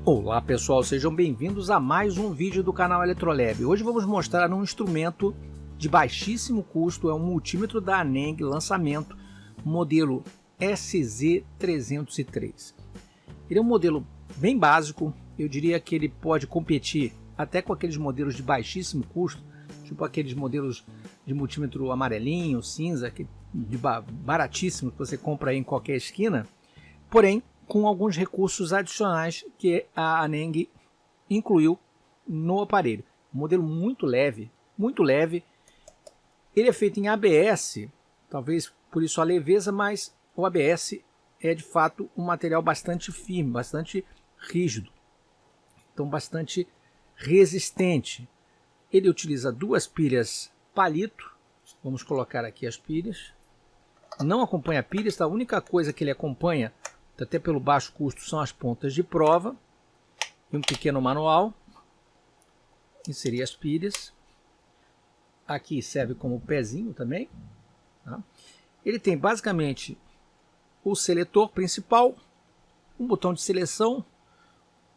Olá pessoal, sejam bem-vindos a mais um vídeo do canal Eletrolab. Hoje vamos mostrar um instrumento de baixíssimo custo, é um multímetro da Aneng, lançamento, modelo SZ303. Ele é um modelo bem básico, eu diria que ele pode competir até com aqueles modelos de baixíssimo custo, tipo aqueles modelos de multímetro amarelinho, cinza, de baratíssimo que você compra aí em qualquer esquina, porém com alguns recursos adicionais que a Aneng incluiu no aparelho. Um modelo muito leve, muito leve. Ele é feito em ABS, talvez por isso a leveza, mas o ABS é de fato um material bastante firme, bastante rígido, então bastante resistente. Ele utiliza duas pilhas palito, vamos colocar aqui as pilhas. Não acompanha pilhas, tá? A única coisa que ele acompanha, até pelo baixo custo, são as pontas de prova e um pequeno manual. Inserir as pilhas. Aqui serve como pezinho também. Tá? Ele tem basicamente o seletor principal, um botão de seleção,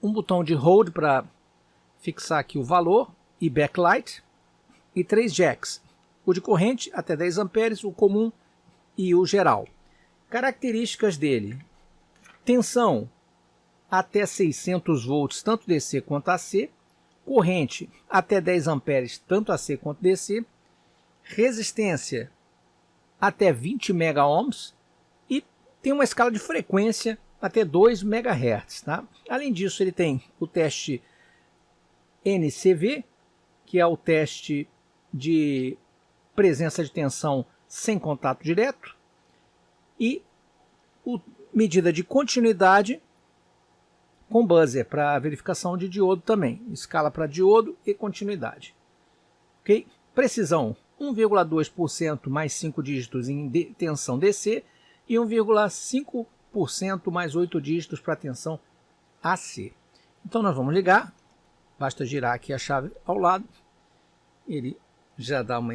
um botão de hold para fixar aqui o valor e backlight, e 3 jacks. O de corrente até 10 amperes, o comum e o geral. Características dele: tensão até 600 volts, tanto DC quanto AC. Corrente até 10 amperes, tanto AC quanto DC. Resistência até 20 mega ohms. E tem uma escala de frequência até 2 MHz. Tá? Além disso, ele tem o teste NCV, que é o teste de presença de tensão sem contato direto. E medida de continuidade com buzzer para verificação de diodo também. Escala para diodo e continuidade. Ok? Precisão 1,2% mais 5 dígitos em tensão DC e 1,5% mais 8 dígitos para tensão AC. Então nós vamos ligar. Basta girar aqui a chave ao lado. Ele já dá um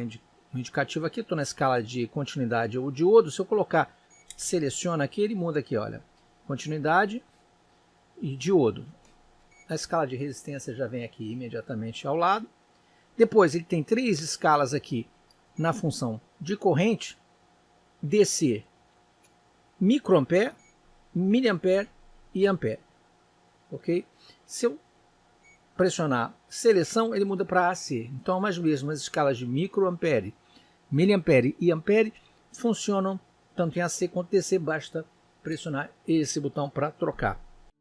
indicativo aqui. Estou na escala de continuidade ou diodo. Se eu colocar, seleciona aqui, ele muda aqui, olha, continuidade e diodo. A escala de resistência já vem aqui imediatamente ao lado. Depois ele tem 3 escalas aqui na função de corrente: DC, microampere, miliampere e ampere. Ok? Se eu pressionar seleção, ele muda para AC. Então as mesmas escalas de microampere, miliampere e ampere funcionam tanto em AC quanto DC, basta pressionar esse botão para trocar.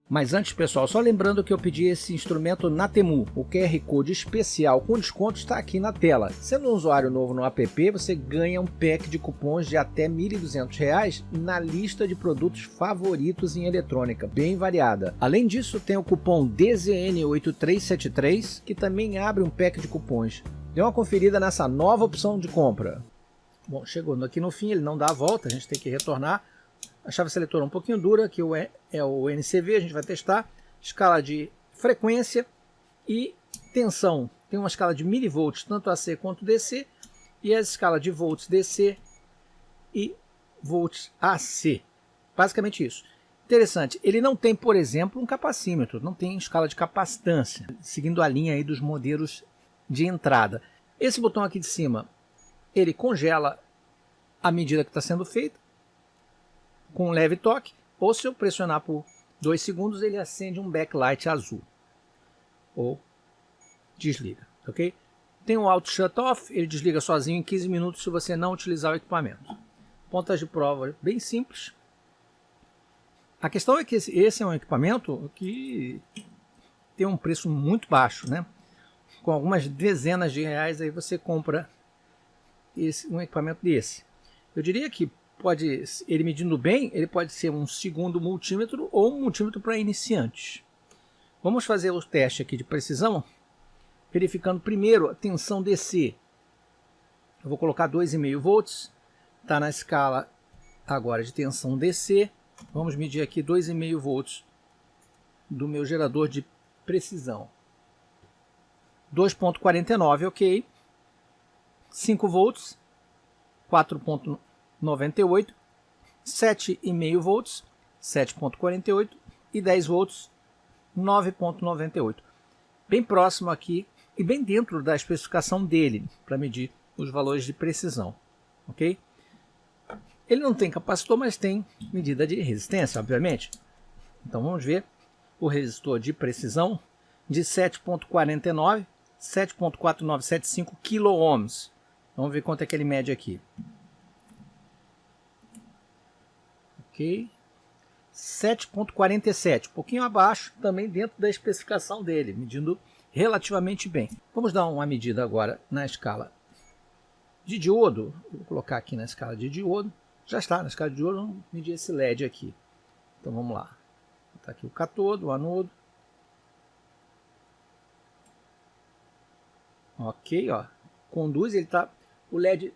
Mas antes, pessoal, só lembrando que eu pedi esse instrumento na Temu. O QR Code especial com desconto está aqui na tela. Sendo um usuário novo no app, você ganha um pack de cupons de até R$ 1.200 na lista de produtos favoritos em eletrônica, bem variada. Além disso, tem o cupom DZN8373, que também abre um pack de cupons. Dê uma conferida nessa nova opção de compra. Bom, chegando aqui no fim, ele não dá a volta, a gente tem que retornar. A chave seletora é um pouquinho dura, que é o NCV, a gente vai testar. Escala de frequência e tensão. Tem uma escala de milivolts, tanto AC quanto DC. E a escala de volts DC e volts AC. Basicamente isso. Interessante, ele não tem, por exemplo, um capacímetro, não tem escala de capacitância, seguindo a linha aí dos modelos de entrada. Esse botão aqui de cima, ele congela a medida que está sendo feita, com um leve toque, ou se eu pressionar por 2 segundos, ele acende um backlight azul, ou desliga, ok? Tem um auto shut-off, ele desliga sozinho em 15 minutos se você não utilizar o equipamento. Pontas de prova bem simples. A questão é que esse é um equipamento que tem um preço muito baixo, né? Com algumas dezenas de reais aí você compra um equipamento desse. Eu diria que ele medindo bem, ele pode ser um segundo multímetro ou um multímetro para iniciantes. Vamos fazer o teste aqui de precisão, verificando primeiro a tensão DC. Eu vou colocar 2,5 volts, está na escala agora de tensão DC. Vamos medir aqui 2,5 volts do meu gerador de precisão. 2,49, ok. 5 volts, 4,98, 7,5 volts, 7,48 e 10 volts, 9,98. Bem próximo aqui e bem dentro da especificação dele para medir os valores de precisão, ok? Ele não tem capacitor, mas tem medida de resistência, obviamente. Então vamos ver o resistor de precisão de 7,49, 7,4975 kΩ. Vamos ver quanto é que ele mede aqui. Ok. 7,47, um pouquinho abaixo, também dentro da especificação dele, medindo relativamente bem. Vamos dar uma medida agora na escala de diodo. Vou colocar aqui na escala de diodo. Já está na escala de diodo, vamos medir esse LED aqui. Então vamos lá. Vou botar aqui o catodo, o anodo. Ok, ó. Conduz, ele tá. O LED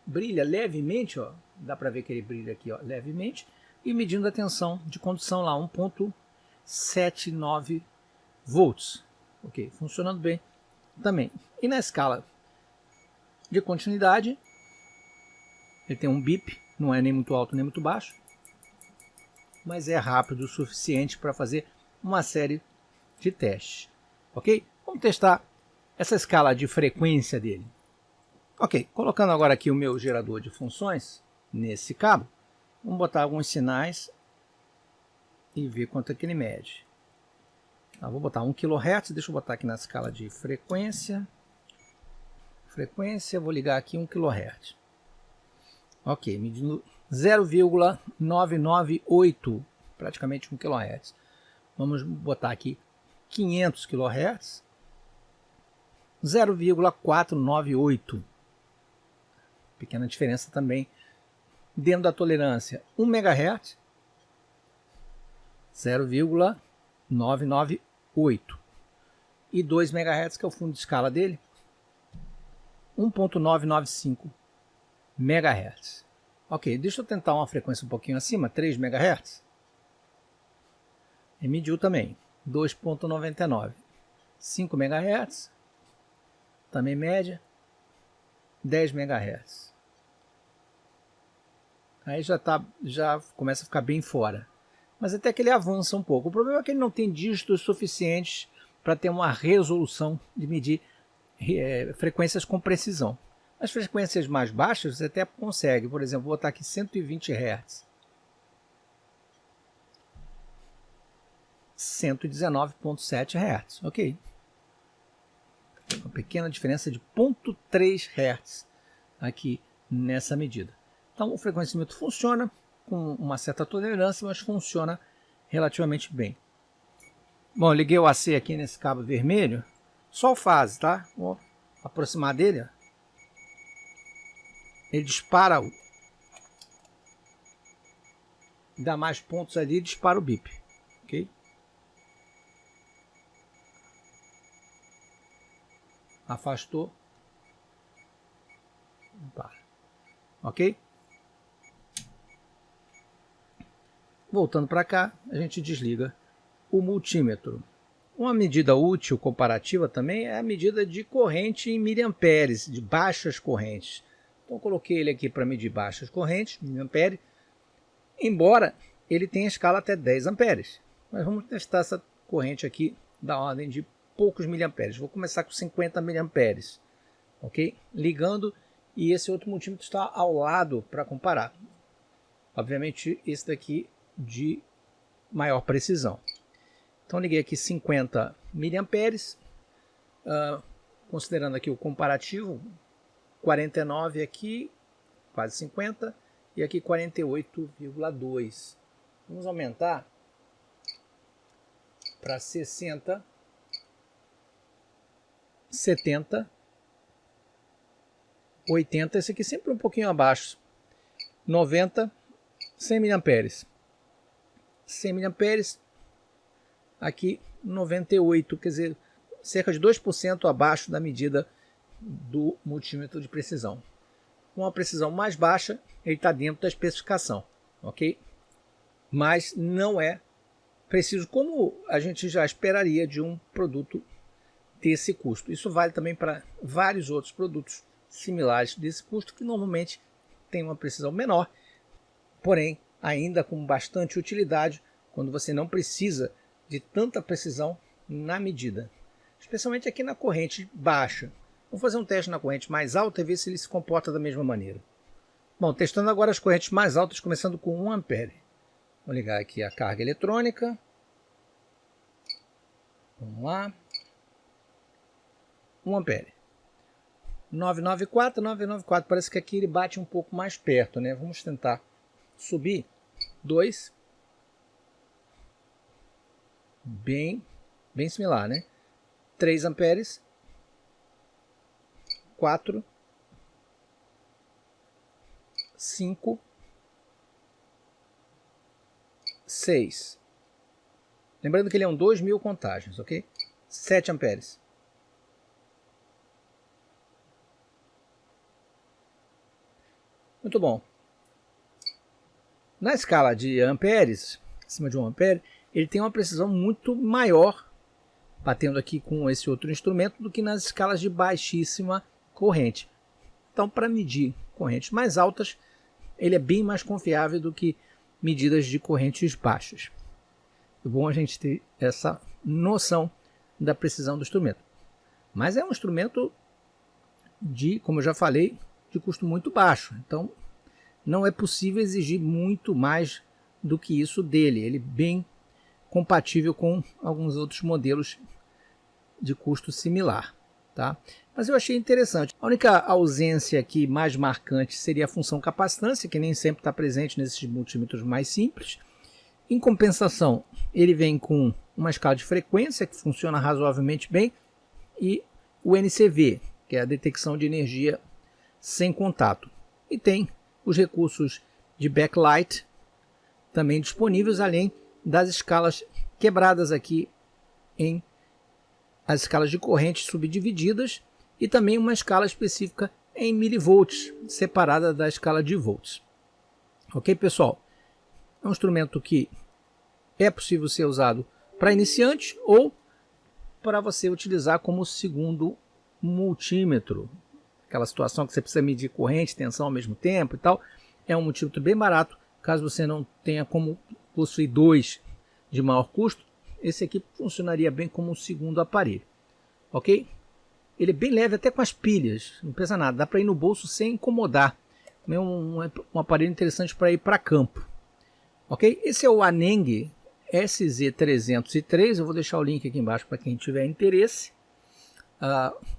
brilha levemente, ó. Dá para ver que ele brilha aqui, ó, levemente. E medindo a tensão de condução lá, 1,79 volts. Ok, funcionando bem também. E na escala de continuidade, ele tem um bip, não é nem muito alto nem muito baixo, mas é rápido o suficiente para fazer uma série de testes. Ok? Vamos testar essa escala de frequência dele. Ok, colocando agora aqui o meu gerador de funções nesse cabo, vamos botar alguns sinais e ver quanto é que ele mede. Vou botar 1 kHz, deixa eu botar aqui na escala de frequência. Vou ligar aqui 1 kHz. Ok, medindo 0,998, praticamente 1 kHz. Vamos botar aqui 500 kHz, 0,498. Pequena diferença também dentro da tolerância. 1 MHz, 0,998. E 2 MHz, que é o fundo de escala dele, 1,995 MHz. Ok, deixa eu tentar uma frequência um pouquinho acima, 3 MHz. E mediu também, 2,99. 5 MHz, também média, 10 MHz. Aí já começa a ficar bem fora. Mas até que ele avança um pouco. O problema é que ele não tem dígitos suficientes para ter uma resolução de medir frequências com precisão. As frequências mais baixas você até consegue. Por exemplo, vou botar aqui 120 Hz. 119,7 Hz. Ok. Uma pequena diferença de 0,3 Hz aqui nessa medida. Então o frequencímetro funciona com uma certa tolerância, mas funciona relativamente bem. Bom, eu liguei o AC aqui nesse cabo vermelho, só o fase, tá? Vou aproximar dele, ó. Ele dispara, dá mais pontos ali e dispara o bip, ok? Afastou, para, ok? Voltando para cá, a gente desliga o multímetro. Uma medida útil comparativa também é a medida de corrente em miliamperes, de baixas correntes. Então eu coloquei ele aqui para medir baixas correntes, miliampere, embora ele tenha escala até 10 amperes. Mas vamos testar essa corrente aqui da ordem de poucos miliamperes. Vou começar com 50 miliamperes, ok? Ligando, e esse outro multímetro está ao lado para comparar. Obviamente esse daqui de maior precisão. Então liguei aqui 50 miliamperes, considerando aqui o comparativo, 49 aqui, quase 50, e aqui 48,2. Vamos aumentar para 60, 70, 80, esse aqui sempre um pouquinho abaixo, 90, 100 miliamperes. 100 miliamperes, aqui 98, quer dizer, cerca de 2% abaixo da medida do multímetro de precisão. Com uma precisão mais baixa, ele está dentro da especificação, ok? Mas não é preciso como a gente já esperaria de um produto desse custo. Isso vale também para vários outros produtos similares desse custo, que normalmente tem uma precisão menor, porém ainda com bastante utilidade, quando você não precisa de tanta precisão na medida, especialmente aqui na corrente baixa. Vamos fazer um teste na corrente mais alta e ver se ele se comporta da mesma maneira. Bom, testando agora as correntes mais altas, começando com 1 ampere. Vou ligar aqui a carga eletrônica. Vamos lá. 1 ampere. 994, 994. Parece que aqui ele bate um pouco mais perto, né? Vamos tentar subir. 2. Bem similar, né? 3 amperes. 4. 5. 6. Lembrando que ele é um 2.000 contagens, ok? 7 amperes. Muito bom. Na escala de amperes, acima de 1 ampere, ele tem uma precisão muito maior, batendo aqui com esse outro instrumento, do que nas escalas de baixíssima corrente. Então, para medir correntes mais altas, ele é bem mais confiável do que medidas de correntes baixas. É bom a gente ter essa noção da precisão do instrumento. Mas é um instrumento de, como eu já falei, de custo muito baixo. Então, não é possível exigir muito mais do que isso dele. Ele é bem compatível com alguns outros modelos de custo similar, tá? Mas eu achei interessante. A única ausência aqui mais marcante seria a função capacitância, que nem sempre está presente nesses multímetros mais simples. Em compensação, ele vem com uma escala de frequência que funciona razoavelmente bem e o NCV, que é a detecção de energia sem contato. E tem os recursos de backlight também disponíveis, além das escalas quebradas aqui em as escalas de corrente subdivididas e também uma escala específica em milivolts, separada da escala de volts. Ok, pessoal? É um instrumento que é possível ser usado para iniciante ou para você utilizar como segundo multímetro. Aquela situação que você precisa medir corrente, tensão ao mesmo tempo e tal. É um multímetro bem barato. Caso você não tenha como possuir 2 de maior custo, esse aqui funcionaria bem como um segundo aparelho. Ok? Ele é bem leve até com as pilhas. Não pesa nada. Dá para ir no bolso sem incomodar. É um aparelho interessante para ir para campo. Ok? Esse é o Aneng SZ303. Eu vou deixar o link aqui embaixo para quem tiver interesse.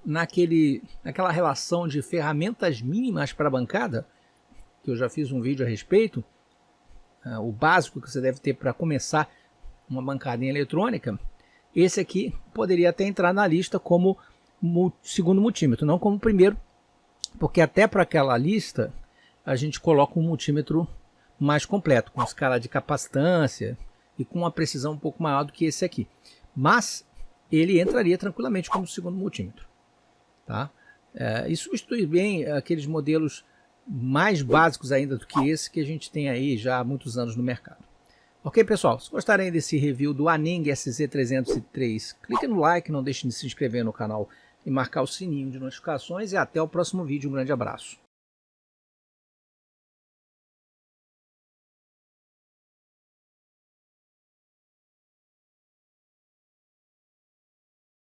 Naquela relação de ferramentas mínimas para a bancada, que eu já fiz um vídeo a respeito, o básico que você deve ter para começar uma bancada em eletrônica, esse aqui poderia até entrar na lista como segundo multímetro, não como primeiro, porque até para aquela lista a gente coloca um multímetro mais completo, com escala de capacitância e com uma precisão um pouco maior do que esse aqui. Mas ele entraria tranquilamente como segundo multímetro. Tá? E substitui bem aqueles modelos mais básicos ainda do que esse que a gente tem aí já há muitos anos no mercado. Ok, pessoal? Se gostarem desse review do Aneng SZ303, clique no like, não deixe de se inscrever no canal e marcar o sininho de notificações. E até o próximo vídeo. Um grande abraço.